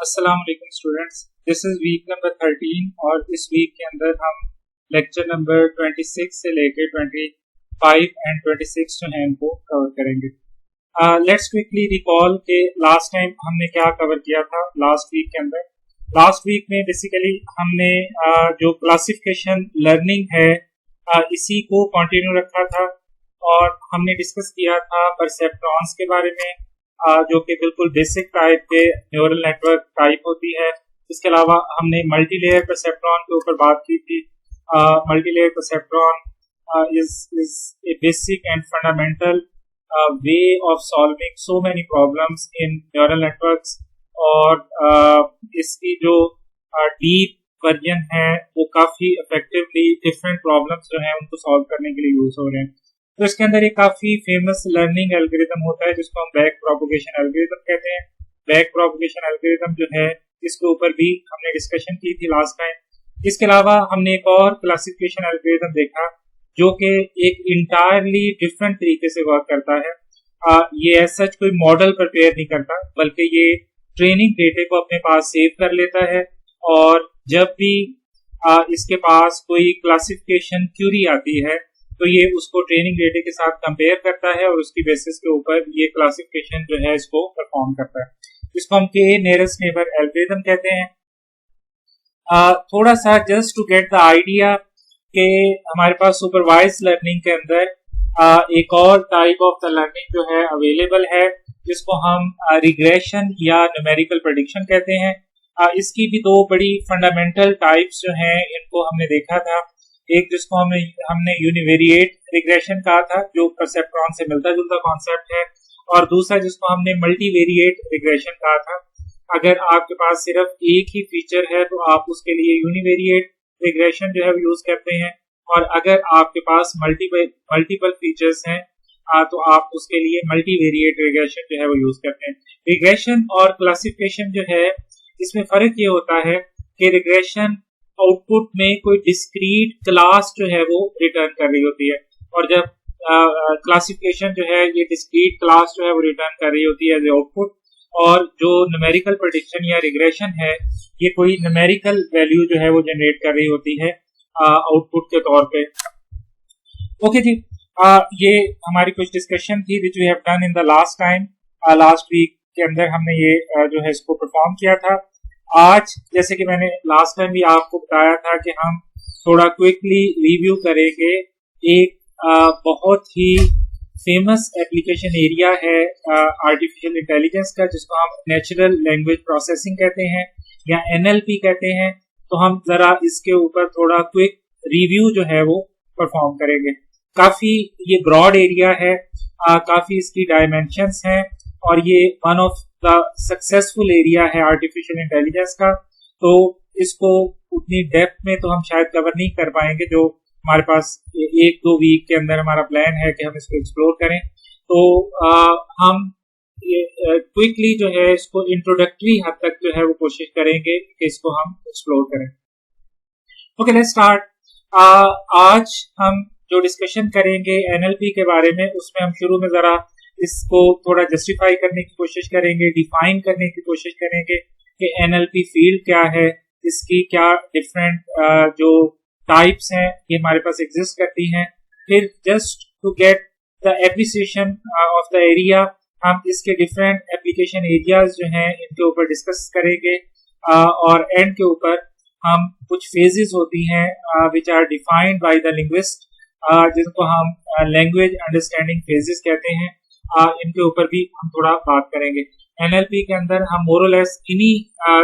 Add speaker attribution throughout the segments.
Speaker 1: अस्सलाम वालेकुम students. This is weak number 13 और इस वीक के अंदर हम लेक्चर नंबर 26 से लेकर 25 एंड 26 जो है इनको कवर करेंगे। लेट्स क्विकली रिकॉल के लास्ट टाइम हमने क्या कवर किया था लास्ट वीक के अंदर। लास्ट वीक में बेसिकली हमने जो क्लासिफिकेशन लर्निंग है इसी को कंटिन्यू रखा था और हमने डिस्कस किया था परसेप्ट्रॉन्स के बारे में, जो कि बिल्कुल बेसिक टाइप के न्यूरल नेटवर्क टाइप होती है। इसके अलावा हमने मल्टीलेयर परसेप्ट्रॉन के ऊपर बात की थी। Multilayer perceptron is a basic and fundamental way of solving so many problems in neural networks और इसकी जो डीप वर्जन है वो काफी इफेक्टिवली डिफरेंट प्रॉब्लम्स जो है उनको सॉल्व करने के लिए यूज हो रहे हैं। तो इसके अंदर एक काफी फेमस लर्निंग एल्गोरिथम होता है जिसको हम बैक प्रोपगेशन एल्गोरिथम कहते हैं। बैक प्रोपगेशन एल्गोरिथम जो है इसके ऊपर भी हमने डिस्कशन की थी लास्ट टाइम। इसके अलावा हमने एक और क्लासिफिकेशन एल्गोरिथम देखा जो कि एक इंटायरली डिफरेंट तरीके से वर्क करता है। ये एज सच कोई मॉडल प्रिपेयर नहीं करता बल्कि ये ट्रेनिंग डेटे को अपने पास सेव कर लेता है और जब भी इसके पास कोई क्लासिफिकेशन क्यूरी आती है तो ये उसको ट्रेनिंग डेटे के साथ कंपेयर करता है और उसकी बेसिस के ऊपर ये क्लासिफिकेशन जो है इसको परफॉर्म करता है। इसको हम के नियरेस्ट नेबर एल्गोरिथम कहते हैं। थोड़ा सा just to get the idea कि हमारे पास सुपरवाइज लर्निंग के अंदर एक और टाइप ऑफ द लर्निंग जो है अवेलेबल है जिसको हम रिग्रेशन या न्यूमेरिकल प्रेडिक्शन कहते हैं। इसकी भी दो बड़ी फंडामेंटल टाइप्स जो हैं इनको हमने देखा था। एक जिसको हमने यूनिवेरिएट रिग्रेशन कहा था जो परसेप्ट्रॉन से मिलता जुलता कॉन्सेप्ट है, और दूसरा जिसको हमने मल्टीवेरिएट रिग्रेशन कहा था। अगर आपके पास सिर्फ एक ही फीचर है तो आप उसके लिए यूनिवेरिएट रिग्रेशन जो है यूज करते हैं, और अगर आपके पास मल्टीपल फीचर्स हैं तो आप उसके लिए मल्टीवेरिएट रिग्रेशन जो है वो यूज करते हैं। रिग्रेशन और क्लासिफिकेशन जो है इसमें फर्क ये होता है कि रिग्रेशन आउटपुट में कोई डिस्क्रीट क्लास जो है वो रिटर्न कर रही होती है, और जब क्लासिफिकेशन जो है ये डिस्क्रीट क्लास जो है वो रिटर्न कर रही होती है एज आउटपुट। और जो न्यूमेरिकल प्रेडिक्शन या रिग्रेशन है ये कोई न्यूमेरिकल वैल्यू जो है वो जनरेट कर रही होती है आउटपुट के तौर पे। ओके जी, ये हमारी कुछ डिस्कशन थी which we have done in the last time. Last week के अंदर हमने ये जो है इसको परफॉर्म किया था। आज जैसे कि मैंने लास्ट टाइम भी आपको बताया था कि हम थोड़ा क्विकली रिव्यू करेंगे एक बहुत ही फेमस एप्लीकेशन एरिया है आर्टिफिशियल इंटेलिजेंस का, जिसको हम नेचुरल लैंग्वेज प्रोसेसिंग कहते हैं या NLP कहते हैं। तो हम जरा इसके ऊपर थोड़ा क्विक रिव्यू जो है वो परफॉर्म करेंगे। काफी ये ब्रॉड एरिया है, काफी इसकी डायमेंशंस हैं और ये one of the successful area है आर्टिफिशियल इंटेलिजेंस का। तो इसको उतनी डेप्थ में तो हम शायद कवर नहीं कर पाएंगे, जो हमारे पास एक दो वीक के अंदर हमारा प्लान है कि हम इसको एक्सप्लोर करें। तो हम क्विकली जो है इसको इंट्रोडक्टरी हद तक जो है वो कोशिश करेंगे कि इसको हम एक्सप्लोर करें। Okay, let's start. आज हम जो डिस्कशन करेंगे NLP के बारे में, उसमें हम शुरू में जरा इसको थोड़ा जस्टिफाई करने की कोशिश करेंगे, डिफाइन करने की कोशिश करेंगे कि NLP फील्ड क्या है, इसकी क्या डिफरेंट जो टाइप्स हैं ये हमारे पास एग्जिस्ट करती हैं। फिर just to get the appreciation of the area हम इसके डिफरेंट एप्लीकेशन एरियाज जो हैं इनके ऊपर डिस्कस करेंगे, और एंड के ऊपर हम कुछ फेजेस होती हैं which are defined by the linguist, जिनको हम लैंग्वेज अंडरस्टैंडिंग फेजेस कहते हैं, इनके ऊपर भी हम थोड़ा बात करेंगे। NLP के अंदर हम मोरलेस इन्हीं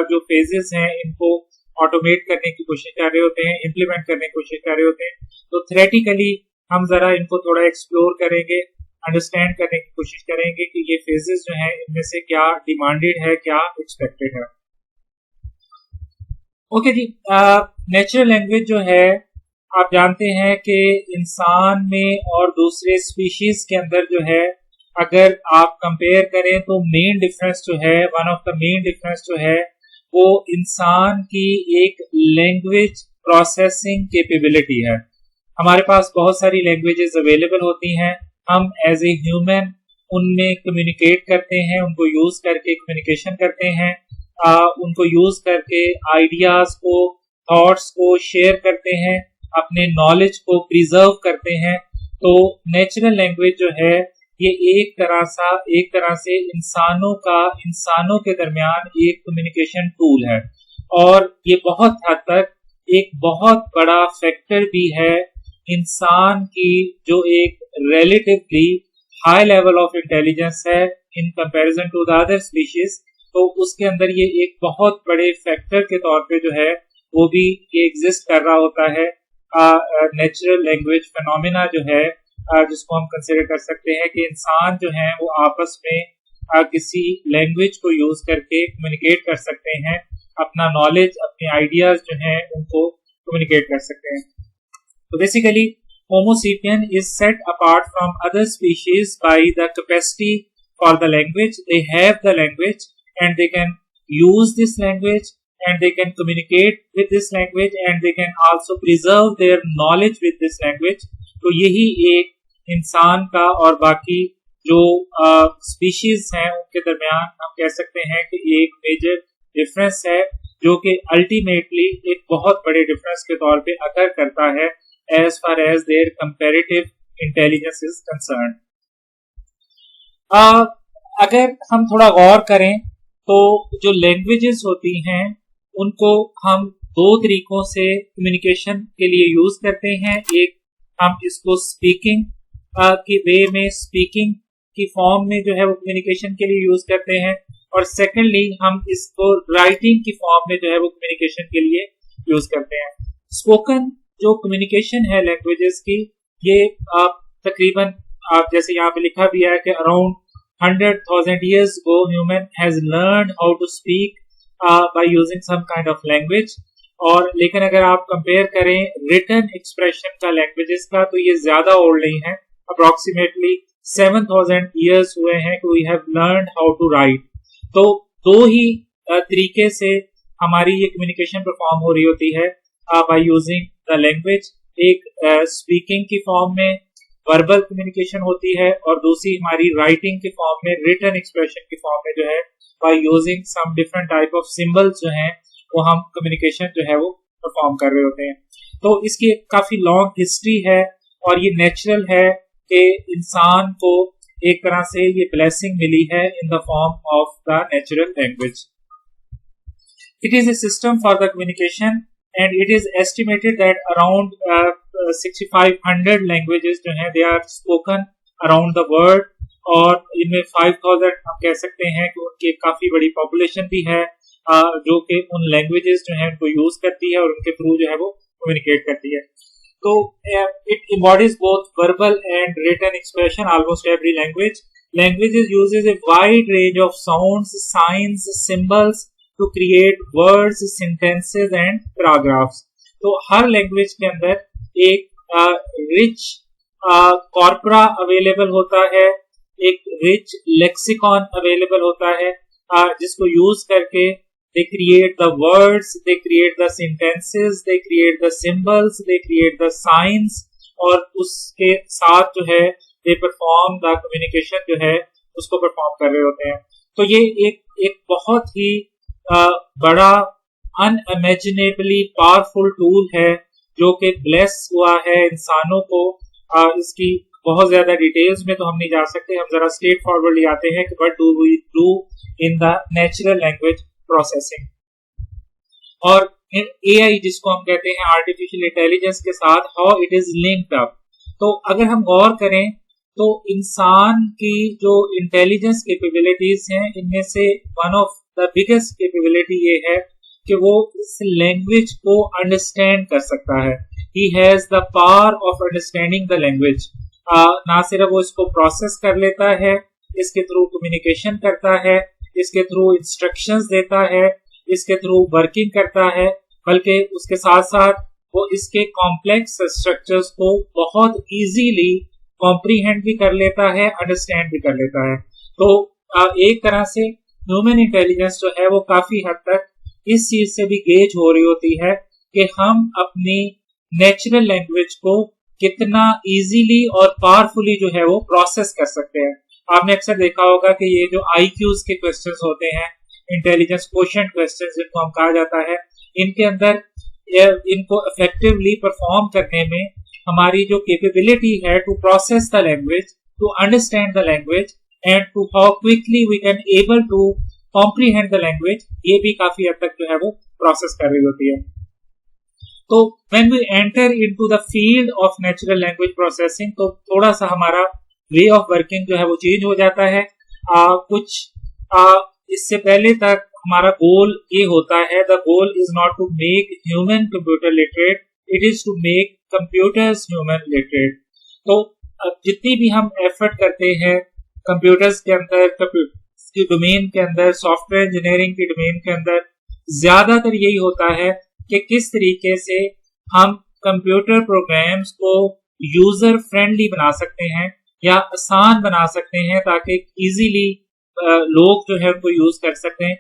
Speaker 1: जो फेजेस हैं इनको ऑटोमेट करने की कोशिश कर रहे होते हैं, इम्प्लीमेंट करने की कोशिश कर रहे होते हैं। तो थ्योरेटिकली हम जरा इनको थोड़ा एक्सप्लोर करेंगे, अंडरस्टैंड करने की कोशिश करेंगे कि ये फेजेस जो हैं इनमें से क्या डिमांडेड है, क्या एक्सपेक्टेड है। ओके जी, नेचुरल लैंग्वेज जो है आप जानते हैं कि इंसान में और दूसरे स्पीशीज के अंदर जो है अगर आप कंपेयर करें तो मेन डिफरेंस जो है, one of the main difference जो है वो इंसान की एक लैंग्वेज प्रोसेसिंग कैपेबिलिटी है। हमारे पास बहुत सारी लैंग्वेजेस अवेलेबल होती हैं, हम एज ए ह्यूमन उनमें कम्युनिकेट करते हैं, उनको यूज करके कम्युनिकेशन करते हैं, उनको यूज करके आइडियाज को, थॉट्स को शेयर करते हैं, अपने नॉलेज को प्रिजर्व करते हैं। तो नेचुरल लैंग्वेज जो है ये एक तरह से इंसानों के दरमियान एक कम्युनिकेशन टूल है, और ये बहुत हद तक एक बहुत बड़ा फैक्टर भी है इंसान की जो एक relatively high level of intelligence है in comparison to the other species. तो उसके अंदर ये एक बहुत बड़े फैक्टर के तौर पे जो है वो भी ये एग्जिस्ट कर रहा होता है। नेचुरल लैंग्वेज फिनोमिना जो है जिसको हम कंसिडर कर सकते हैं कि इंसान जो है वो आपस में किसी लैंग्वेज को यूज करके कम्युनिकेट कर सकते हैं, अपना नॉलेज, अपने आइडियाज जो हैं उनको कम्युनिकेट कर सकते हैं। तो basically Homo sapien is set apart from other species by the capacity for the language. They have the language and they can use this language and they can communicate with this language and they can also preserve their knowledge with this language. तो यही एक इंसान का और बाकी जो species हैं उनके दरमियान हम कह सकते हैं कि एक मेजर डिफरेंस है, जो कि अल्टीमेटली एक बहुत बड़े डिफरेंस के तौर पे अकर करता है as far as their comparative intelligence is concerned. अगर हम थोड़ा गौर करें तो जो लैंग्वेजेस होती हैं उनको हम दो तरीकों से कम्युनिकेशन के लिए यूज करते हैं। एक, हम इसको स्पीकिंग की वे में, स्पीकिंग की फॉर्म में जो है वो कम्युनिकेशन के लिए यूज करते हैं, और सेकेंडली हम इसको राइटिंग की फॉर्म में जो है वो कम्युनिकेशन के लिए यूज करते हैं। स्पोकन जो कम्युनिकेशन है लैंग्वेजेस की, ये तकरीबन जैसे यहाँ पे लिखा भी है कि around 100,000 years ago human has learned how to speak by using some kind of language। और लेकिन अगर आप कंपेयर करें रिटन एक्सप्रेशन का लैंग्वेजेस का तो ये ज्यादा ओल्ड नहीं है, अप्रोक्सीमेटली 7,000 years हुए हैं कि we have learned how to write. तो दो ही तरीके से हमारी ये कम्युनिकेशन परफॉर्म हो रही होती है बाय यूजिंग द लैंग्वेज। एक स्पीकिंग की फॉर्म में वर्बल कम्युनिकेशन होती है, और दूसरी हमारी राइटिंग की फॉर्म में, रिटन एक्सप्रेशन की फॉर्म में जो है by using some different type of symbols जो हैं वो हम कम्युनिकेशन जो है वो परफॉर्म कर रहे होते हैं। तो इसकी काफी लॉन्ग हिस्ट्री है, और ये नेचुरल है कि इंसान को एक तरह से ये ब्लेसिंग मिली है in the form of the natural language. It is A system for the communication and it is estimated that around 6,500 languages जो हैं they are spoken around the world, और इनमें 5,000 हम कह सकते हैं कि उनकी काफी बड़ी पॉपुलेशन भी है जो कि उन लैंग्वेजेस जो हैं उनको यूज करती है और उनके थ्रू जो है वो कम्युनिकेट करती है। तो it embodies both verbal and written expression, almost every languages uses a wide range of sounds, signs, symbols to create words, sentences and paragraphs। तो हर लैंग्वेज के अंदर एक रिच कॉर्परा अवेलेबल होता है, एक रिच लेक्सिकॉन अवेलेबल होता है जिसको यूज करके they create the words, they create the sentences, they create the symbols, they create the signs, और उसके साथ जो है they perform the communication जो है उसको परफॉर्म कर रहे होते हैं। तो ये एक बहुत ही बड़ा अनइमेजिनेबली पावरफुल टूल है जो कि ब्लेस हुआ है इंसानों को। इसकी बहुत ज्यादा डिटेल्स में तो हम नहीं जा सकते, हम जरा स्ट्रेट फॉरवर्डली आते हैं कि what do we do in the natural language processing. और एआई जिसको हम कहते हैं आर्टिफिशियल इंटेलिजेंस के साथ how it is linked up. तो अगर हम गौर करें तो इंसान की जो इंटेलिजेंस कैपेबिलिटीज हैं इनमें से one of the biggest capability ये है कि वो इस लैंग्वेज को अंडरस्टैंड कर सकता है। He has the power of understanding the language. ना सिर्फ वो इसको प्रोसेस कर लेता है, इसके थ्रू कम्युनिकेशन करता है, इसके थ्रू इंस्ट्रक्शंस देता है, इसके थ्रू वर्किंग करता है, बल्कि उसके साथ साथ वो इसके कॉम्प्लेक्स स्ट्रक्चर्स को बहुत इजीली कॉम्प्रीहेंड भी कर लेता है, अंडरस्टैंड भी कर लेता है। तो एक तरह से ह्यूमन इंटेलिजेंस जो है वो काफी हद तक इस चीज से भी गेज हो रही होती है कि हम अपनी नेचुरल लैंग्वेज को कितना इजीली और पावरफुली जो है वो प्रोसेस कर सकते हैं। आपने अक्सर देखा होगा कि ये जो आईक्यूज के क्वेश्चंस होते हैं इंटेलिजेंस क्वोशिएंट क्वेश्चंस जिनको हम कहा जाता है, इनके अंदर इनको इफेक्टिवली परफॉर्म करने में हमारी जो कैपेबिलिटी है to process the language, to understand the language and to how quickly we can able to comprehend the language, ये भी काफी हद तक जो है वो प्रोसेस कर रही होती है। तो when we enter into the field of natural language processing, तो थोड़ा सा हमारा वे ऑफ वर्किंग जो है वो चेंज हो जाता है। इससे पहले तक हमारा गोल ये होता है, the goal is not to make human computer literate, it is to make computers human literate. तो जितनी भी हम एफर्ट करते हैं कंप्यूटर्स के अंदर, कंप्यूटर की डोमेन के अंदर, सॉफ्टवेयर इंजीनियरिंग की डोमेन के अंदर, ज्यादातर यही होता है कि किस तरीके से हम कंप्यूटर प्रोग्राम्स को यूजर फ्रेंडली बना सकते हैं या आसान बना सकते हैं, ताकि इजीली लोग जो है उनको यूज कर सकें,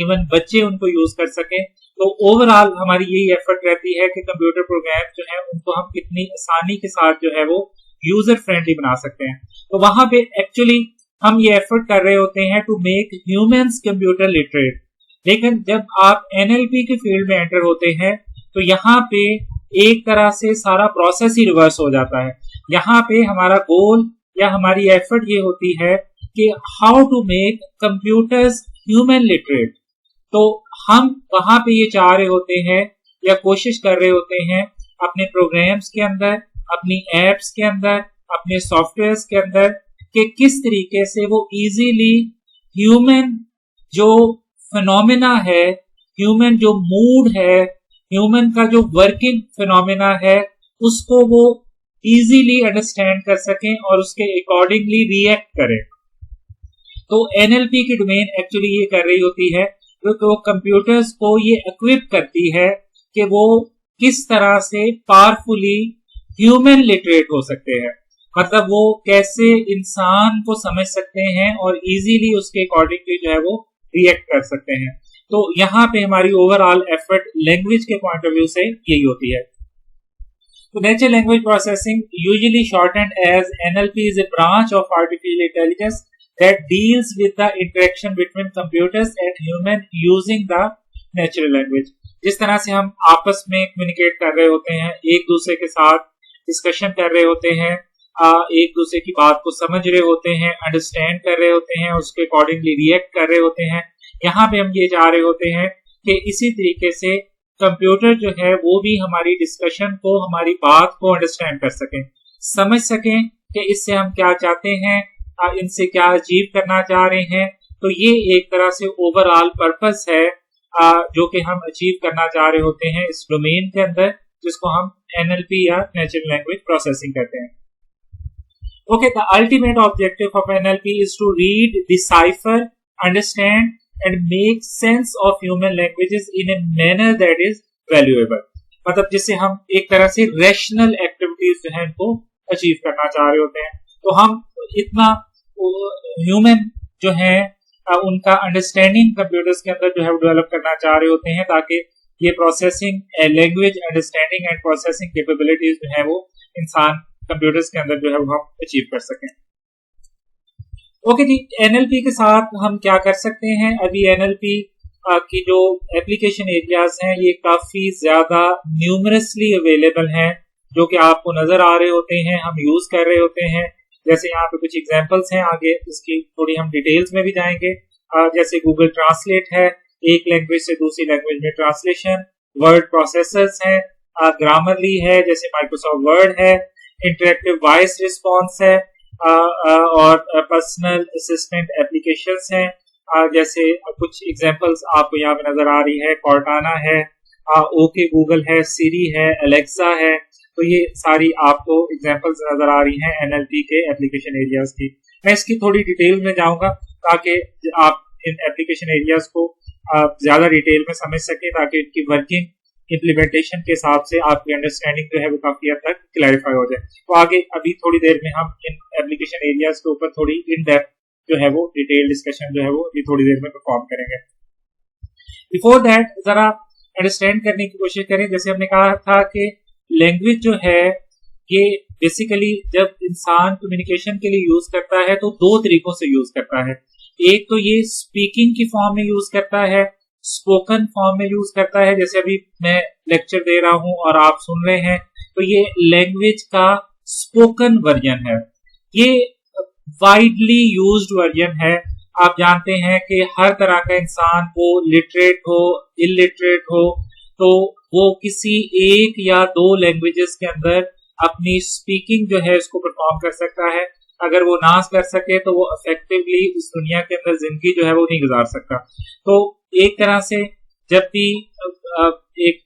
Speaker 1: इवन बच्चे उनको यूज कर सकें। तो ओवरऑल हमारी यही एफर्ट रहती है कि कंप्यूटर प्रोग्राम जो है उनको हम कितनी आसानी के साथ जो है वो यूजर फ्रेंडली बना सकते हैं। तो वहां पे एक्चुअली हम ये एफर्ट कर रहे होते हैं to make humans computer literate. लेकिन जब आप एनएलपी के फील्ड में एंटर होते हैं तो यहाँ पे एक तरह से सारा प्रोसेस ही रिवर्स हो जाता है। यहाँ पे हमारा गोल या हमारी एफर्ट ये होती है कि how to make computers human literate. तो हम वहां पे ये चाह रहे होते हैं या कोशिश कर रहे होते हैं अपने प्रोग्राम्स के अंदर, अपनी एप्स के अंदर, अपने सॉफ्टवेयर्स के अंदर, कि किस तरीके से वो इजीली ह्यूमन जो फिनोमेना है, ह्यूमन जो मूड है, ह्यूमन का जो वर्किंग फिनोमेना है, उसको वो इजीली अंडरस्टैंड कर सकें और उसके अकॉर्डिंगली रिएक्ट करें। तो एनएलपी की डोमेन एक्चुअली ये कर रही होती है, तो कंप्यूटर्स को ये इक्विप करती है कि वो किस तरह से पावरफुली ह्यूमन लिटरेट हो सकते हैं, मतलब वो कैसे इंसान को समझ सकते हैं और इजीली उसके अकॉर्डिंगली जो है वो रिएक्ट कर सकते हैं। तो यहाँ पे हमारी ओवरऑल एफर्ट लैंग्वेज के पॉइंट ऑफ व्यू से यही होती है। तो natural language processing usually shortened as NLP is a branch of artificial intelligence that deals with the interaction between computers and human using the natural language। जिस तरह से हम आपस में कम्युनिकेट कर रहे होते हैं, एक दूसरे के साथ डिस्कशन कर रहे होते हैं, एक दूसरे की बात को समझ रहे होते हैं, अंडरस्टैंड कर रहे होते हैं, उसके अकॉर्डिंगली रिएक्ट कर रहे होते हैं। यहाँ पे हम ये चाह रहे होते हैं कि इसी तरीके से कंप्यूटर जो है वो भी हमारी डिस्कशन को, हमारी बात को अंडरस्टैंड कर सकें, समझ सकें कि इससे हम क्या चाहते हैं, इनसे क्या अचीव करना चाह रहे हैं। तो ये एक तरह से ओवरऑल पर्पस है जो कि हम अचीव करना चाह रहे होते हैं इस डोमेन के अंदर, जिसको हम एनएलपी या नेचुरल लैंग्वेज प्रोसेसिंग कहते हैं। Okay, the ultimate objective of NLP is to read, decipher, understand and make sense of human languages in a manner that is valuable. मतलब जिससे हम एक तरह से रैशनल एक्टिविटीज जो है इनको अचीव करना चाह रहे होते हैं। तो हम इतना ह्यूमन जो है उनका अंडरस्टैंडिंग कंप्यूटर्स के अंदर जो है डेवलप करना चाह रहे होते हैं, ताकि ये processing, language understanding and processing capabilities जो है वो इंसान कंप्यूटर्स के अंदर जो है वो हम अचीव कर सकें। ओके जी, एनएलपी के साथ हम क्या कर सकते हैं? अभी एनएलपी की जो एप्लीकेशन एरियाज हैं ये काफी ज्यादा न्यूमरसली अवेलेबल हैं, जो कि आपको नजर आ रहे होते हैं, हम यूज कर रहे होते हैं। जैसे यहाँ पे कुछ एग्जांपल्स हैं, आगे इसकी थोड़ी हम डिटेल्स में भी जाएंगे। जैसे गूगल ट्रांसलेट है, एक लैंग्वेज से दूसरी लैंग्वेज में ट्रांसलेशन, वर्ड प्रोसेसर्स हैं, ग्रामरली है जैसे माइक्रोसॉफ्ट वर्ड है, इंटरेक्टिव वॉइस रिस्पॉन्स है, और पर्सनल असिस्टेंट एप्लीकेशंस हैं। जैसे कुछ एग्जांपल्स आपको यहाँ पे नजर आ रही है, कॉर्टाना है, ओके गूगल है, सिरी है, अलेक्सा है। तो ये सारी आपको एग्जांपल्स नजर आ रही हैं एनएलपी के एप्लीकेशन एरियाज की। मैं इसकी थोड़ी डिटेल में जाऊंगा ताकि आप इन एप्लीकेशन एरियाज को ज्यादा डिटेल में समझ सकें, ताकि इनकी वर्किंग इम्प्लीमेंटेशन के हिसाब से आपकी अंडरस्टैंडिंग जो है वो काफी हद तक क्लैरिफाई हो जाए। तो आगे अभी थोड़ी देर में हम इन एप्लीकेशन एरियाज के ऊपर थोड़ी इन डेप्थ जो है वो डिटेल डिस्कशन जो है वो ये थोड़ी देर में परफॉर्म करेंगे। बिफोर दैट जरा अंडरस्टैंड करने की कोशिश करें। जैसे हमने कहा था कि लैंग्वेज जो है ये बेसिकली जब इंसान कम्युनिकेशन के लिए यूज करता है तो दो तरीकों से यूज करता है। एक तो ये स्पीकिंग की फॉर्म में यूज करता है, स्पोकन फॉर्म में यूज करता है, जैसे अभी मैं लेक्चर दे रहा हूं और आप सुन रहे हैं, तो ये लैंग्वेज का स्पोकन वर्जन है, ये वाइडली यूज्ड वर्जन है। आप जानते हैं कि हर तरह का इंसान, वो लिटरेट हो, इलिटरेट हो, तो वो किसी एक या दो लैंग्वेजेस के अंदर अपनी स्पीकिंग जो है उसको परफॉर्म कर सकता है। अगर वो ना कर सके तो वो इफेक्टिवली इस दुनिया के अंदर जिंदगी जो है वो नहीं गुजार सकता। तो एक तरह से जब भी एक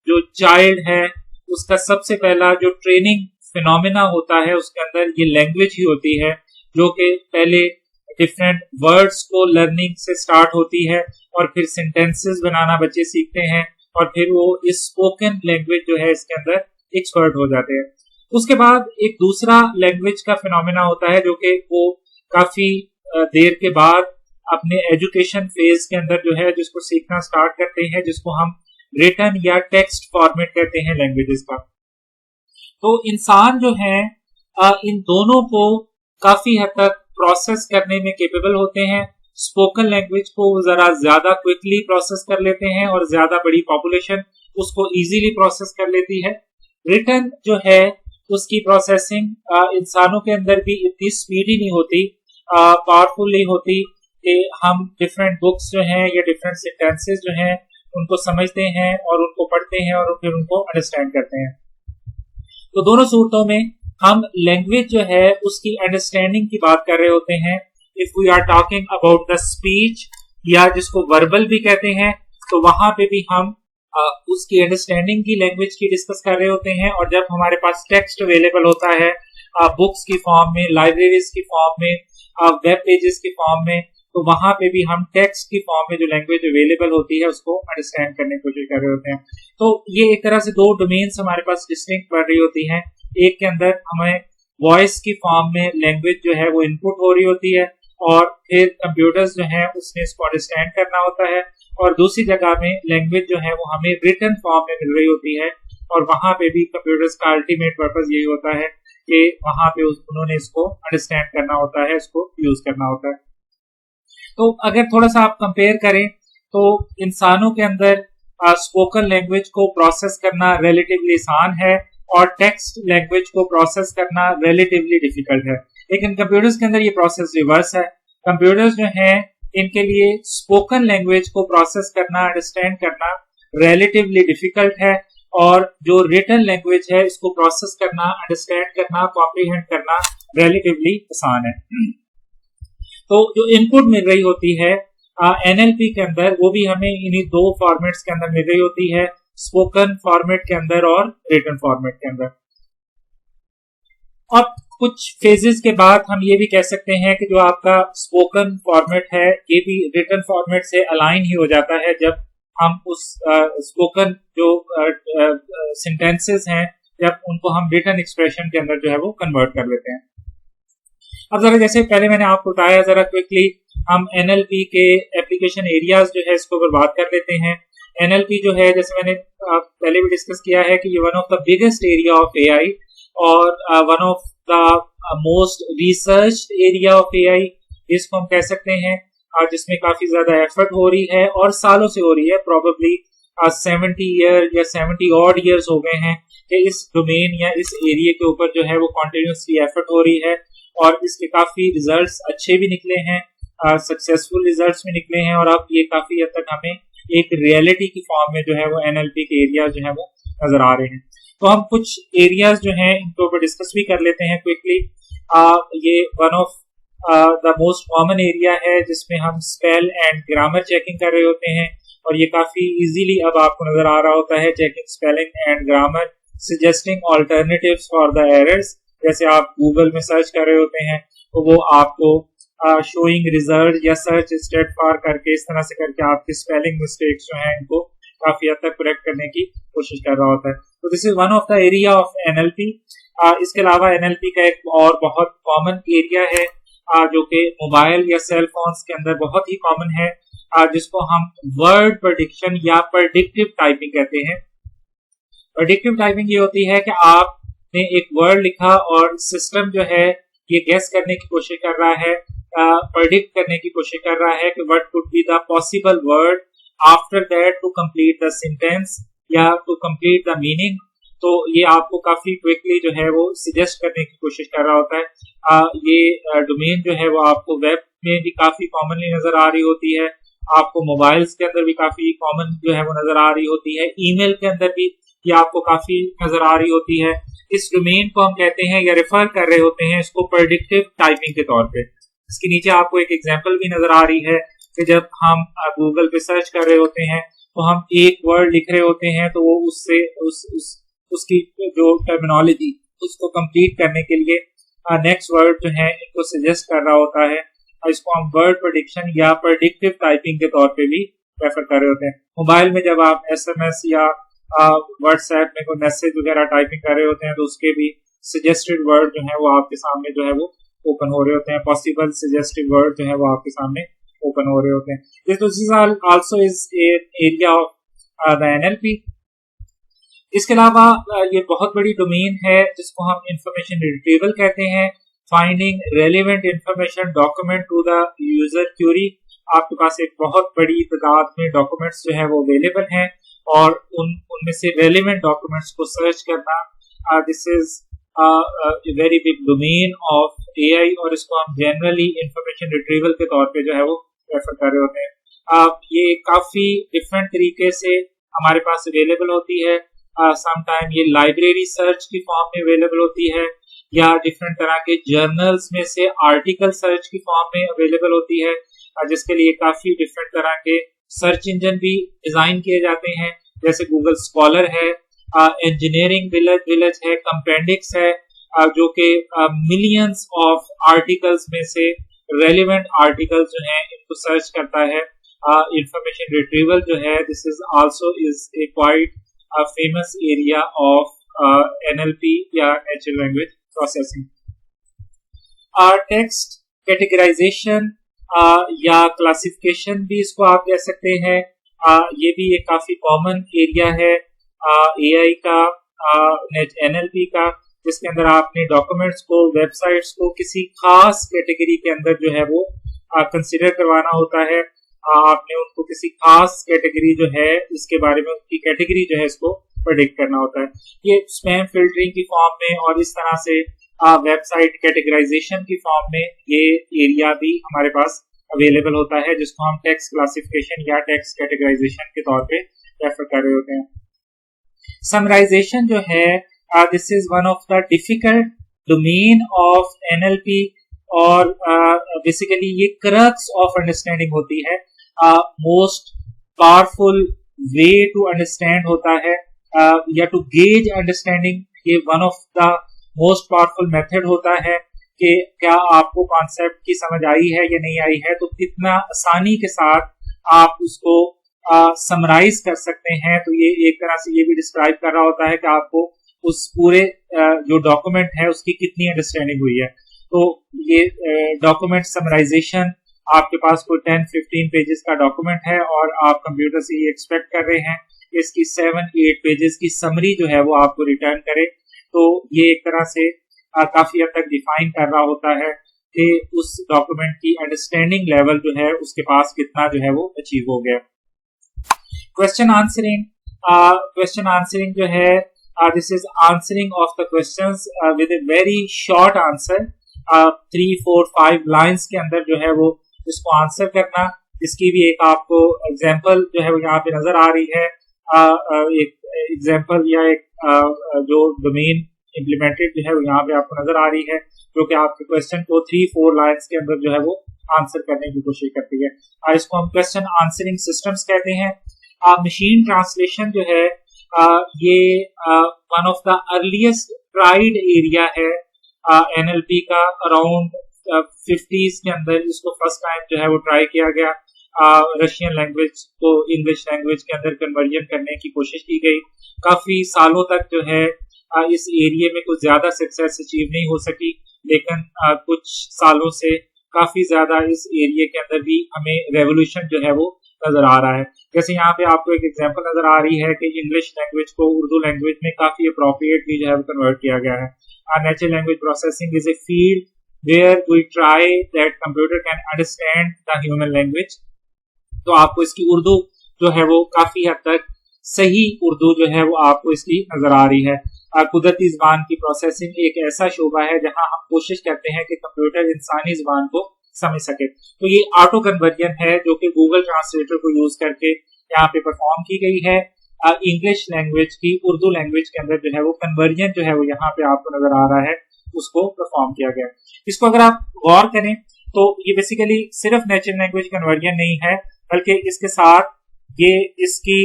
Speaker 1: जो चाइल्ड है उसका सबसे पहला जो ट्रेनिंग फिनोमिना होता है उसके अंदर ये लैंग्वेज ही होती है, जो कि पहले डिफरेंट वर्ड्स को लर्निंग से स्टार्ट होती है और फिर सेंटेंसेस बनाना बच्चे सीखते हैं और फिर वो इस स्पोकन लैंग्वेज जो है इसके अंदर एक्सपर्ट हो जाते हैं। उसके बाद एक दूसरा लैंग्वेज का फिनोमिना होता है जो कि वो काफी देर के बाद अपने एजुकेशन फेज के अंदर जो है जिसको सीखना स्टार्ट करते हैं, जिसको हम रिटन या टेक्स्ट फॉर्मेट कहते हैं लैंग्वेजेस का। तो इंसान जो है इन दोनों को काफी हद तक प्रोसेस करने में केपेबल होते हैं। स्पोकन लैंग्वेज को जरा ज्यादा क्विकली प्रोसेस कर लेते हैं और ज्यादा बड़ी पॉपुलेशन उसको इजीली प्रोसेस कर लेती है। रिटन जो है उसकी प्रोसेसिंग इंसानों के अंदर भी इतनी स्पीडी नहीं होती, पावरफुल नहीं होती कि हम डिफरेंट बुक्स जो हैं या डिफरेंट सेंटेंसेस जो हैं उनको समझते हैं और उनको पढ़ते हैं और फिर उनको अंडरस्टैंड करते हैं। तो दोनों सूरतों में हम लैंग्वेज जो है उसकी अंडरस्टैंडिंग की बात कर रहे होते हैं। If we are talking about the speech या जिसको वर्बल भी कहते हैं, तो वहां पे भी हम उसकी अंडरस्टैंडिंग की लैंग्वेज की डिस्कस कर रहे होते हैं। और जब हमारे पास टेक्स्ट अवेलेबल होता है बुक्स की फॉर्म में, लाइब्रेरीज की फॉर्म में, वेब पेजेस की फॉर्म में, तो वहां पे भी हम टेक्स्ट की फॉर्म में जो लैंग्वेज अवेलेबल होती है उसको अंडरस्टैंड करने की कोशिश कर रहे होते हैं। तो ये एक तरह से दो डोमेन्स हमारे पास डिस्टिंक्ट पड़ रही होती हैं। एक के अंदर हमें वॉइस की फॉर्म में लैंग्वेज जो है वो इनपुट हो रही होती है और फिर कंप्यूटर्स जो है उसने इसको अंडरस्टैंड करना होता है, और दूसरी जगह में लैंग्वेज जो है वो हमें रिटन फॉर्म में मिल रही होती है। और वहां पे भी कंप्यूटर्स का अल्टीमेट पर्पस यही होता है कि वहां पे उन्होंने इसको अंडरस्टैंड करना होता है, इसको यूज करना होता है। तो अगर थोड़ा सा आप कंपेयर करें तो इंसानों के अंदर स्पोकन लैंग्वेज को प्रोसेस करना रिलेटिवली आसान है और टेक्स्ट लैंग्वेज को प्रोसेस करना रिलेटिवली डिफिकल्ट है। लेकिन कंप्यूटर्स के अंदर ये प्रोसेस रिवर्स है। कंप्यूटर्स जो हैं इनके लिए स्पोकन लैंग्वेज को प्रोसेस करना, अंडरस्टैंड करना रिलेटिवली डिफिकल्ट है, और जो रिटन लैंग्वेज है इसको प्रोसेस करना, अंडरस्टैंड करना, कॉम्प्रिहेंड करना रिलेटिवली आसान है। तो जो इनपुट मिल रही होती है एनएलपी के अंदर, वो भी हमें इन्हीं दो फॉर्मेट्स के अंदर मिल रही होती है, स्पोकन फॉर्मेट के अंदर और रिटन फॉर्मेट के अंदर। और कुछ फेजेस के बाद हम ये भी कह सकते हैं कि जो आपका स्पोकन फॉर्मेट है ये भी रिटन फॉर्मेट से अलाइन ही हो जाता है जब हम उस स्पोकन जो सेंटेंसेस हैं जब उनको हम रिटन एक्सप्रेशन के अंदर जो है वो कन्वर्ट कर लेते हैं। अब जरा जैसे पहले मैंने आपको बताया, जरा क्विकली हम एनएलपी के एप्लीकेशन एरियाज जो है इसको अगर बात कर लेते हैं। एनएलपी जो है, जैसे मैंने पहले भी डिस्कस किया है कि ये one of the biggest area of AI और one of the most research area of AI इसको हम कह सकते हैं, जिसमें काफी ज्यादा एफर्ट हो रही है और सालों से हो रही है। प्रोबेबली 70 ईयर या 70 ऑड ईयर्स हो गए हैं कि इस डोमेन या इस एरिया के ऊपर जो है वो कॉन्टिन्यूसली एफर्ट हो रही है और इसके काफी रिजल्ट्स अच्छे भी निकले हैं, सक्सेसफुल रिजल्ट्स भी निकले हैं, और अब ये काफी हद तक हमें एक रियलिटी की फॉर्म में जो है वो एनएलपी के एरिया जो है वो नजर आ रहे हैं। तो हम कुछ एरियाज जो हैं इनके ऊपर डिस्कस भी कर लेते हैं क्विकली। ये one of the most common area है जिसमें हम स्पेल एंड ग्रामर चेकिंग कर रहे होते हैं, और ये काफी इजीली अब आपको नजर आ रहा होता है, checking spelling and grammar, suggesting alternatives for the errors. जैसे आप गूगल में सर्च कर रहे होते हैं तो वो आपको शोइंग रिजल्ट या सर्च स्टेट फॉर करके इस तरह से करके आपकी स्पेलिंग मिस्टेक्स जो हैं इनको काफी हद तक करेक्ट करने की कोशिश कर रहा होता है। तो this is one of the area of NLP. इसके अलावा एनएलपी का एक और बहुत कॉमन एरिया है जो कि मोबाइल या सेल फोन्स के अंदर बहुत ही कॉमन है, जिसको हम वर्ड प्रेडिक्शन या प्रेडिक्टिव टाइपिंग कहते हैं। प्रेडिक्टिव टाइपिंग ये होती है कि आपने एक वर्ड लिखा और सिस्टम जो है ये गेस करने की कोशिश कर रहा है प्रेडिक्ट करने की कोशिश कर रहा है कि what could be the possible word after that to complete the sentence या टू कंप्लीट द मीनिंग। तो ये आपको काफी क्विकली जो है वो सजेस्ट करने की कोशिश कर रहा होता है। ये डोमेन जो है वो आपको वेब में भी काफी कॉमनली नजर आ रही होती है, आपको मोबाइल्स के अंदर भी काफी कॉमन जो है वो नजर आ रही होती है, ईमेल के अंदर भी ये आपको काफी नजर आ रही होती है। इस डोमेन को हम कहते हैं या रेफर कर रहे होते हैं इसको प्रेडिक्टिव टाइपिंग के तौर पे। इसके नीचे आपको एक एग्जांपल भी नजर आ रही है कि जब हम गूगल पे सर्च कर रहे होते हैं तो हम एक वर्ड लिख रहे होते हैं तो वो उससे उसकी जो टर्मिनोलॉजी उसको कंप्लीट करने के लिए नेक्स्ट वर्ड जो है इनको सजेस्ट कर रहा होता है। इसको हम वर्ड प्रेडिक्शन या प्रेडिक्टिव टाइपिंग के तौर पे भी रेफर कर रहे होते हैं। मोबाइल में जब आप एसएमएस या व्हाट्सएप में कोई मैसेज वगैरह टाइपिंग कर रहे होते हैं तो उसके भी सजेस्टेड वर्ड जो है वो आपके सामने जो है वो ओपन हो रहे होते हैं, पॉसिबल सजेस्टेड वर्ड जो है वो आपके सामने ओपन हो रहे होते हैं। This is also is area of the NLP. इसके अलावा ये बहुत बड़ी डोमेन है जिसको हम इंफॉर्मेशन रिट्रीवल कहते हैं, finding relevant information document to the user query. आपके पास एक बहुत बड़ी तादाद में डॉक्यूमेंट्स जो है वो अवेलेबल हैं और उनमें से रेलिवेंट डॉक्यूमेंट्स को सर्च करना, this is very big domain of AI और इसको हम जनरली इंफॉर्मेशन रिट्रीवल के तौर पे जो है वो रेफर कर रहे होते हैं। ये काफी डिफरेंट तरीके से हमारे पास अवेलेबल होती है। समटाइम ये लाइब्रेरी सर्च की फॉर्म में अवेलेबल होती है या डिफरेंट तरह के जर्नल्स में से आर्टिकल सर्च की फॉर्म में अवेलेबल होती है, जिसके लिए काफी डिफरेंट तरह के सर्च इंजन भी डिजाइन किए जाते हैं, जैसे गूगल स्कॉलर है, इंजीनियरिंग विलेज है, कंपेंडिक्स है, जो कि मिलियंस ऑफ आर्टिकल्स में से रेलिवेंट आर्टिकल्स जो हैं इनको सर्च करता है। इंफॉर्मेशन रिट्रीवल जो है this is also is a quite famous area of NLP या natural language processing. Text categorization या क्लासिफिकेशन भी इसको आप कह सकते हैं। ये भी एक काफी कॉमन एरिया है एआई का, एनएलपी का, जिसके अंदर आपने डॉक्यूमेंट्स को, वेबसाइट्स को किसी खास कैटेगरी के अंदर जो है वो कंसिडर करवाना होता है। आपने उनको किसी खास कैटेगरी जो है इसके बारे में उनकी कैटेगरी जो है इसको प्रेडिक्ट करना होता है। ये स्पैम फिल्टरिंग की फॉर्म में और इस तरह से वेबसाइट कैटेगराइजेशन की फॉर्म में ये एरिया भी हमारे पास अवेलेबल होता है, जिसको हम टेक्स्ट क्लासिफिकेशन या टेक्स्ट कैटेगराइजेशन के तौर पे रेफर कर रहे होते हैं। समराइजेशन जो है this is one of the difficult domain of NLP और बेसिकली ये क्रक्स ऑफ अंडरस्टैंडिंग होती है, most powerful way to understand होता है या टू गेज अंडरस्टैंडिंग। ये one of the most powerful method होता है कि क्या आपको कॉन्सेप्ट की समझ आई है या नहीं आई है, तो कितना आसानी के साथ आप उसको समराइज कर सकते हैं। तो ये एक तरह से ये भी डिस्क्राइब कर रहा होता है कि आपको उस पूरे जो डॉक्यूमेंट है उसकी कितनी अंडरस्टैंडिंग हुई है। तो ये डॉक्यूमेंट समराइजेशन, आपके पास कोई 10-15 पेजेस का डॉक्यूमेंट है और आप कंप्यूटर से ये एक्सपेक्ट कर रहे हैं कि इसकी 7-8 पेजेस की समरी जो है वो आपको रिटर्न करे, तो ये एक तरह से काफी हद तक डिफाइन कर रहा होता है कि उस डॉक्यूमेंट की अंडरस्टैंडिंग लेवल जो है उसके पास कितना जो है वो अचीव हो गया। क्वेश्चन आंसरिंग जो है this is answering of the questions with a very short answer, 3-4-5 lines के अंदर जो है वो इसको आंसर करना। इसकी भी एक आपको एग्जांपल जो है वो यहाँ पे नजर आ रही है, एक एग्जांपल या एक जो डोमेन इम्प्लीमेंटेड जो है वो यहाँ पे आपको नजर आ रही है, जो कि आपके क्वेश्चन को 3-4 लाइंस के अंदर जो है वो आंसर करने की कोशिश करती है। इसको हम क्वेश्चन आंसरिंग सिस्टम्स कहते हैं। मशीन ट्रांसलेशन जो है ये one of the earliest tried area है एनएलपी का। अराउंड 50s के अंदर इसको फर्स्ट टाइम जो है वो ट्राई किया गया। रशियन लैंग्वेज को इंग्लिश लैंग्वेज के अंदर कन्वर्जन करने की कोशिश की गई। काफी सालों तक जो है इस एरिया में कुछ ज्यादा सक्सेस अचीव नहीं हो सकी, लेकिन कुछ सालों से काफी ज्यादा इस एरिया के अंदर भी हमें रेवोल्यूशन जो है वो नजर आ रहा है। जैसे यहाँ पे आपको एक एग्जांपल नजर आ रही है कि इंग्लिश लैंग्वेज को उर्दू लैंग्वेज में काफी अप्रोप्रिएटली जो है वो कन्वर्ट किया गया है। Natural language processing is a field where we try that computer can understand the human language। तो आपको इसकी उर्दू जो है वो काफी हद तक सही उर्दू जो है वो आपको इसकी नजर आ रही है। कुदरती जबान की प्रोसेसिंग एक ऐसा शोबा है जहां हम कोशिश करते हैं कि कंप्यूटर इंसानी जबान को समझ सके। तो ये ऑटो कन्वर्जन है जो कि गूगल ट्रांसलेटर को यूज करके यहाँ पे परफॉर्म की गई है। इंग्लिश लैंग्वेज की उर्दू लैंग्वेज के अंदर जो है वो कन्वर्जन जो है वो यहाँ पे आपको नजर आ रहा है, उसको परफॉर्म किया गया। इसको अगर आप गौर करें तो ये बेसिकली सिर्फ नेचुरल लैंग्वेज कन्वर्जन नहीं है, बल्कि इसके साथ ये इसकी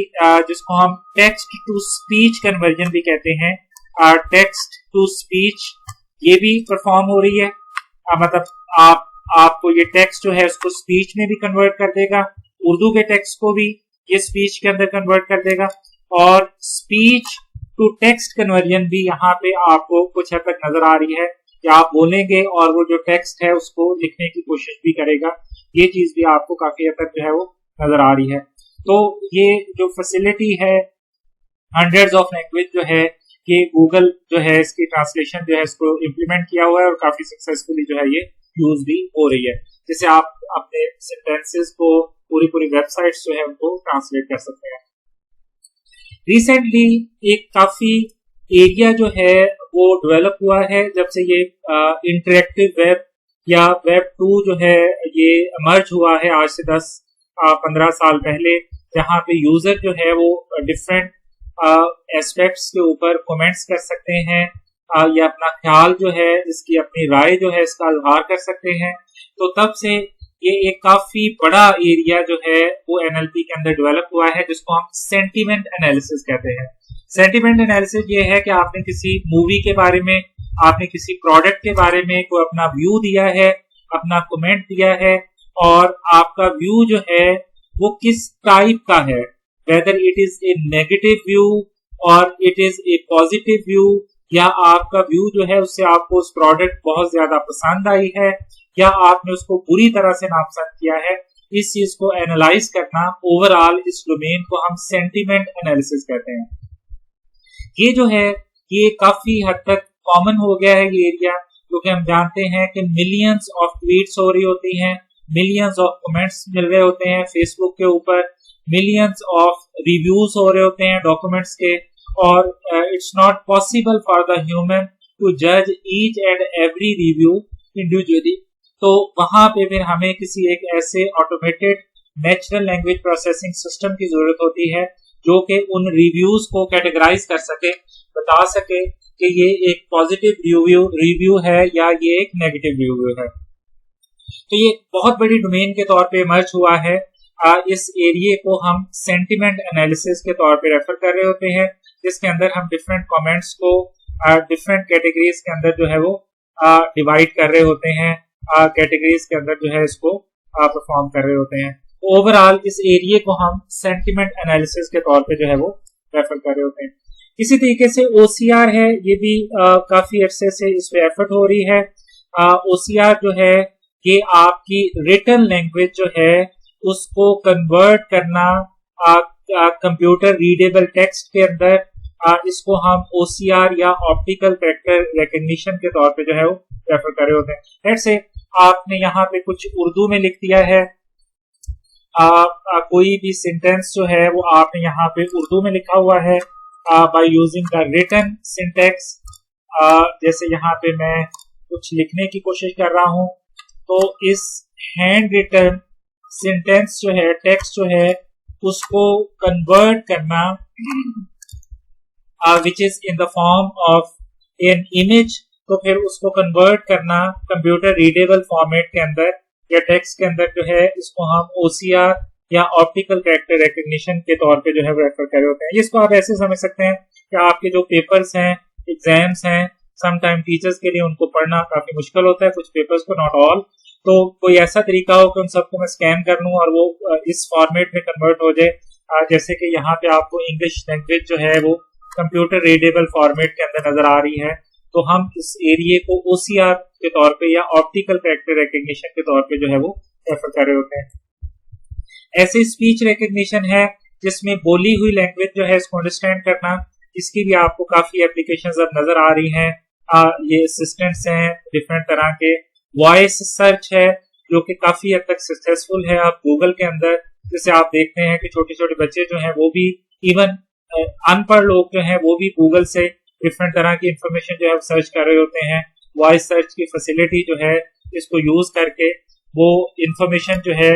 Speaker 1: जिसको हम टेक्स्ट टू स्पीच कन्वर्जन भी कहते हैं, टेक्स्ट टू स्पीच ये भी परफॉर्म हो रही है। मतलब आपको ये टेक्स्ट जो है उसको स्पीच में भी कन्वर्ट कर देगा, उर्दू के टेक्स्ट को भी ये स्पीच के अंदर कन्वर्ट कर देगा, और स्पीच टू टेक्स्ट कन्वर्जन भी यहाँ पे आपको कुछ हद तक नजर आ रही है कि आप बोलेंगे और वो जो टेक्स्ट है उसको लिखने की कोशिश भी करेगा। ये चीज भी आपको काफी हद तक जो है वो नजर आ रही है। तो ये जो फैसिलिटी है हंड्रेड्स ऑफ लैंग्वेज जो है कि गूगल जो है इसकी ट्रांसलेशन जो है इसको इम्प्लीमेंट किया हुआ है और काफी सक्सेसफुली जो है ये यूज भी हो रही है। जैसे आप अपने सेंटेंसेस को पूरी वेबसाइट्स जो है उनको ट्रांसलेट कर सकते हैं। रिसेंटली एक काफी एरिया जो है वो डेवलप हुआ है जब से ये इंटरेक्टिव वेब या वेब 2 जो है ये मर्ज हुआ है आज से 10-15 साल पहले, जहां पे यूजर जो है वो डिफरेंट एस्पेक्ट्स के ऊपर कमेंट्स कर सकते हैं या अपना ख्याल जो है इसकी अपनी राय जो है इसका इजहार कर सकते हैं। तो तब से ये एक काफी बड़ा एरिया जो है वो एनएलपी के अंदर डेवलप हुआ है, जिसको हम सेंटीमेंट एनालिसिस कहते हैं। सेंटीमेंट एनालिसिस ये है कि आपने किसी मूवी के बारे में, आपने किसी प्रोडक्ट के बारे में कोई अपना व्यू दिया है, अपना कमेंट दिया है, और आपका व्यू जो है वो किस टाइप का है, whether it is a negative view और it is a positive view, या आपका व्यू जो है उससे आपको उस प्रोडक्ट बहुत ज्यादा पसंद आई है या आपने उसको बुरी तरह से नापसंद किया है। इस चीज को एनालाइज करना, ओवरऑल इस डोमेन को हम सेंटीमेंट एनालिसिस कहते हैं। ये जो है ये काफी हद तक कॉमन हो गया है ये एरिया, क्योंकि हम जानते हैं कि मिलियंस ऑफ ट्वीट्स हो रही होती हैं, मिलियंस ऑफ कमेंट्स मिल रहे होते हैं फेसबुक के ऊपर, मिलियंस ऑफ रिव्यूज हो रहे होते हैं डॉक्यूमेंट्स के, और it's not possible for the human to जज each and every review individually. तो वहां पे फिर हमें किसी एक ऐसे automated natural language processing system की जरूरत होती है जो कि उन रिव्यूज को कैटेगराइज कर सके, बता सके कि ये एक पॉजिटिव रिव्यू है या ये एक नेगेटिव रिव्यू है। तो ये बहुत बड़ी डोमेन के तौर पे मर्ज हुआ है। इस एरिया को हम सेंटीमेंट एनालिसिस के तौर पे रेफर कर रहे होते हैं, जिसके अंदर हम डिफरेंट कमेंट्स को डिफरेंट कैटेगरीज के अंदर जो है वो डिवाइड कर रहे होते हैं, कैटेगरीज के अंदर जो है इसको परफॉर्म कर रहे होते हैं। ओवरऑल इस एरिया को हम सेंटीमेंट एनालिसिस के तौर पे जो है वो रेफर कर रहे होते हैं। इसी तरीके से OCR है, ये भी काफी अरसे से इस पे एफर्ट हो रही है। OCR जो है ये आपकी रिटन लैंग्वेज जो है उसको कन्वर्ट करना कंप्यूटर रीडेबल टेक्स्ट के अंदर, इसको हम OCR या ऑप्टिकल कैरेक्टर रिकग्निशन के तौर पे जो है वो रेफर कर रहे होते हैं। लेट्स से आपने यहाँ पे कुछ उर्दू में लिख दिया है, कोई भी सेंटेंस जो है वो आपने यहाँ पे उर्दू में लिखा हुआ है by using the written syntax. जैसे यहाँ पे मैं कुछ लिखने की कोशिश कर रहा हूं, तो इस हैंड रिटन सेंटेंस जो है, टेक्स्ट जो है, उसको कन्वर्ट करना which is in the form of an image, तो फिर उसको कन्वर्ट करना कंप्यूटर रीडेबल फॉर्मेट के अंदर या टेक्स्ट के अंदर जो है इसको हम OCR या ऑप्टिकल कैरेक्टर रिकग्निशन के तौर पे जो है वो रेफर कर रहे होते हैं। इसको आप ऐसे समझ सकते हैं कि आपके जो पेपर्स हैं, एग्जाम्स हैं, समटाइम टीचर्स के लिए उनको पढ़ना काफी मुश्किल होता है, कुछ पेपर्स को, नॉट ऑल, तो कोई ऐसा तरीका हो कि उन सबको मैं स्कैन कर लूं और वो इस फॉर्मेट में कन्वर्ट हो जाए। जैसे कि यहाँ पे आपको इंग्लिश लैंग्वेज जो है वो कंप्यूटर रीडेबल फॉर्मेट के अंदर नजर आ रही है, तो हम इस एरिया को OCR के तौर पे या ऑप्टिकल कैरेक्टर रिकग्निशन के तौर पे जो है वो रेफर कर रहे होते हैं। ऐसे स्पीच रिकग्निशन है जिसमें बोली हुई लैंग्वेज जो है इसको अंडरस्टैंड करना, इसकी भी आपको काफी एप्लीकेशंस अब नजर आ रही हैं। ये असिस्टेंट्स हैं डिफरेंट तरह के, वॉइस सर्च है जो कि काफी हद तक सक्सेसफुल है। आप गूगल के अंदर जैसे आप देखते हैं कि छोटे छोटे बच्चे जो हैं वो भी, इवन अनपढ़ लोग जो हैं वो भी गूगल से डिफरेंट तरह की इंफॉर्मेशन जो है सर्च कर रहे होते हैं। वॉइस सर्च की फैसिलिटी जो है इसको यूज करके वो इंफॉर्मेशन जो है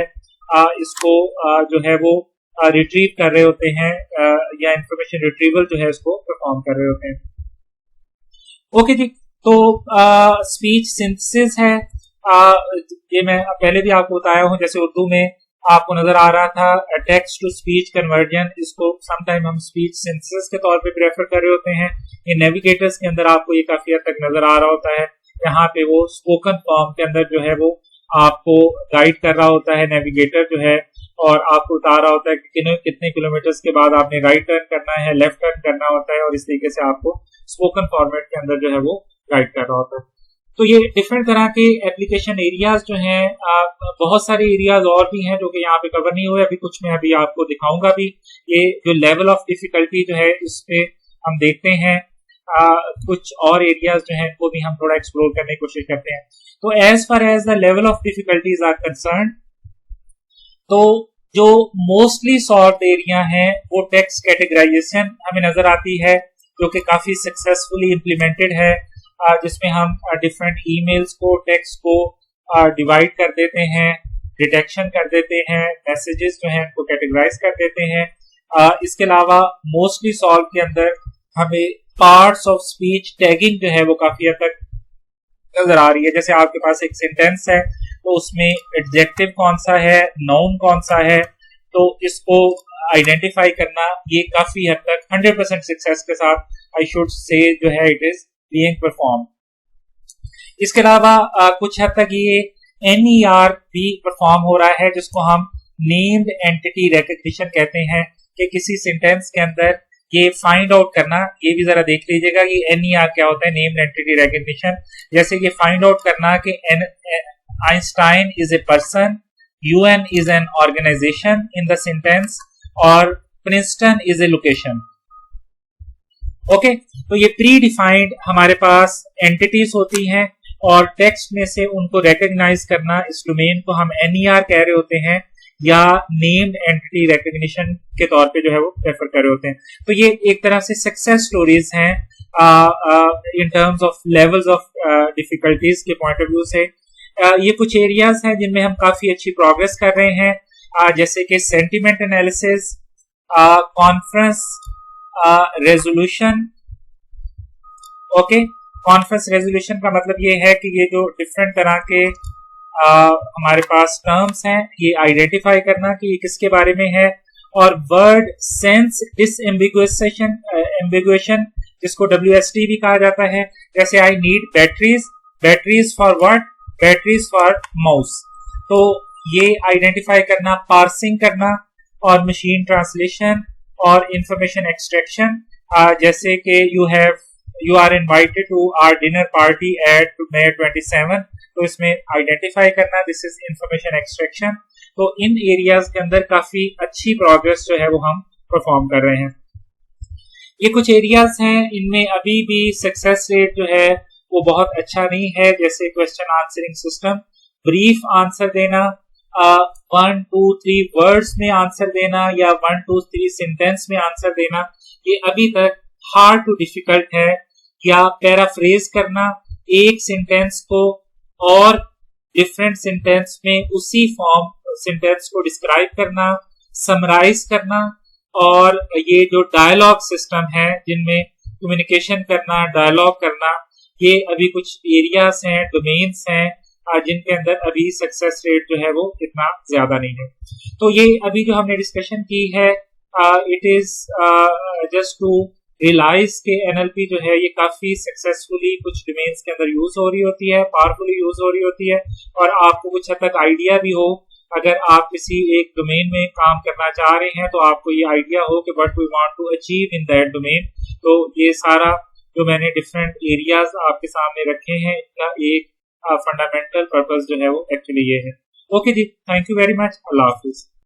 Speaker 1: इसको जो है वो रिट्रीव कर रहे होते हैं, या इंफॉर्मेशन रिट्रीवल जो है इसको परफॉर्म कर रहे होते हैं। ओके जी, तो स्पीच सिंथेसिस है, ये मैं पहले भी आपको बताया हूं, जैसे उर्दू में आपको नजर आ रहा था टेक्स्ट टू स्पीच कन्वर्जन, इसको समटाइम हम स्पीच सिंथेसिस के तौर पे प्रेफर कर रहे होते हैं। ये नेविगेटर्स के अंदर आपको ये काफी हद तक नजर आ रहा होता है। यहाँ पे वो स्पोकन फॉर्म के अंदर जो है वो आपको गाइड कर रहा होता है नेविगेटर जो है, और आपको बता रहा होता है कि कितने किलोमीटर्स के बाद आपने राइट टर्न करना है, लेफ्ट टर्न करना होता है, और इस तरीके से आपको स्पोकन फॉर्मेट के अंदर जो है वो गाइड कर रहा होता है। तो ये डिफरेंट तरह के एप्लीकेशन एरियाज जो हैं, बहुत सारे एरियाज और भी हैं जो कि यहाँ पे कवर नहीं हुए, अभी कुछ मैं अभी आपको दिखाऊंगा भी। ये जो लेवल ऑफ डिफिकल्टी जो है इस पे हम देखते हैं, कुछ और एरियाज जो हैं इनको भी हम थोड़ा एक्सप्लोर करने की कोशिश करते हैं। तो as far as the level of difficulties are concern, तो जो मोस्टली सॉल्व एरिया है वो टेक्स्ट कैटेगराइजेशन हमें नजर आती है, जो कि काफी सक्सेसफुली इम्प्लीमेंटेड है, जिसमें हम डिफरेंट ईमेल्स को, टेक्स्ट को डिवाइड कर देते हैं, डिटेक्शन कर देते हैं, मैसेजेस जो हैं उनको कैटेगराइज कर देते हैं। इसके अलावा मोस्टली सॉल्व के अंदर हमें पार्ट्स ऑफ स्पीच टैगिंग जो है वो काफी हद तक नजर आ रही है। जैसे आपके पास एक सेंटेंस है तो उसमें एडजेक्टिव कौन सा है, नाउन कौन सा है, तो इसको आइडेंटिफाई करना ये काफी हद तक 100% सक्सेस के साथ आई शुड से जो है इट इज बीइंग परफॉर्म। इसके अलावा कुछ हद तक ये NER भी परफॉर्म हो रहा है, जिसको हम नेम्ड एंटिटी रिकग्निशन कहते हैं, कि किसी सेंटेंस के अंदर ये फाइंड आउट करना, ये भी जरा देख लीजिएगा कि NER क्या होता है, नेम्ड एंटिटी रिकग्निशन। जैसे ये फाइंड आउट करना कि Einstein is a person, UN is an organization in the sentence, और Princeton is a location. Okay, तो ये प्री डिफाइंड हमारे पास एंटिटीज होती हैं, और टेक्स्ट में से उनको रिकॉग्नाइज करना, इस डोमेन को हम NER कह रहे होते हैं, या नेम्ड एंटिटी रिकॉग्निशन के तौर पे जो है वो प्रेफर कर रहे होते हैं। तो ये एक तरह से सक्सेस स्टोरीज हैं in terms of levels of difficulties के पॉइंट ऑफ व्यू से। ये कुछ एरियाज हैं जिनमें हम काफी अच्छी प्रोग्रेस कर रहे हैं, जैसे कि sentiment analysis, conference resolution. Okay, conference resolution का मतलब ये है कि ये जो डिफरेंट तरह के हमारे पास टर्म्स हैं, ये आइडेंटिफाई करना कि ये किसके बारे में है, और वर्ड सेंस डिसएम्बिगुएशन, एम्बिगुएशन जिसको WST भी कहा जाता है। जैसे I need batteries, batteries for what, batteries for mouse. तो ये आइडेंटिफाई करना, पार्सिंग करना, और मशीन ट्रांसलेशन और इंफॉर्मेशन एक्सट्रैक्शन, जैसे कि you are invited to our dinner party at May 27, तो इसमें आइडेंटिफाई करना, दिस इज इंफॉर्मेशन एक्सट्रैक्शन। तो इन एरियाज के अंदर काफी अच्छी प्रोग्रेस जो है वो हम परफॉर्म कर रहे हैं। ये कुछ एरियाज हैं, इनमें अभी भी सक्सेस रेट जो है वो बहुत अच्छा नहीं है, जैसे question answering system, brief answer देना, 1, 2, 3 वर्ड्स में आंसर देना, या 1, 2, 3 सेंटेंस में आंसर देना, ये अभी तक हार्ड टू डिफिकल्ट है। या पैराफ्रेज करना, एक सेंटेंस को और डिफरेंट सेंटेंस में उसी फॉर्म सेंटेंस को डिस्क्राइब करना, समराइज करना, और ये जो डायलॉग सिस्टम है जिनमें कम्युनिकेशन करना, डायलॉग करना, ये अभी कुछ एरियाज हैं, डोमेन्स हैं जिनके अंदर अभी सक्सेस रेट जो है वो इतना ज्यादा नहीं है। तो ये अभी जो हमने डिस्कशन की है, it is just to realize के NLP जो है ये काफी सक्सेसफुली कुछ डोमेन्स के अंदर यूज हो रही होती है, पावरफुली यूज हो रही होती है, और आपको कुछ हद तक आइडिया भी हो, अगर आप किसी एक डोमेन में काम करना चाह रहे हैं तो आपको ये आइडिया हो कि what we want to achieve in that domain. तो ये सारा जो मैंने डिफरेंट एरियाज आपके सामने रखे हैं, इनका एक फंडामेंटल पर्पस जो है वो एक्चुअली ये है। ओके जी, थैंक यू वेरी मच, अल्लाह हाफिज।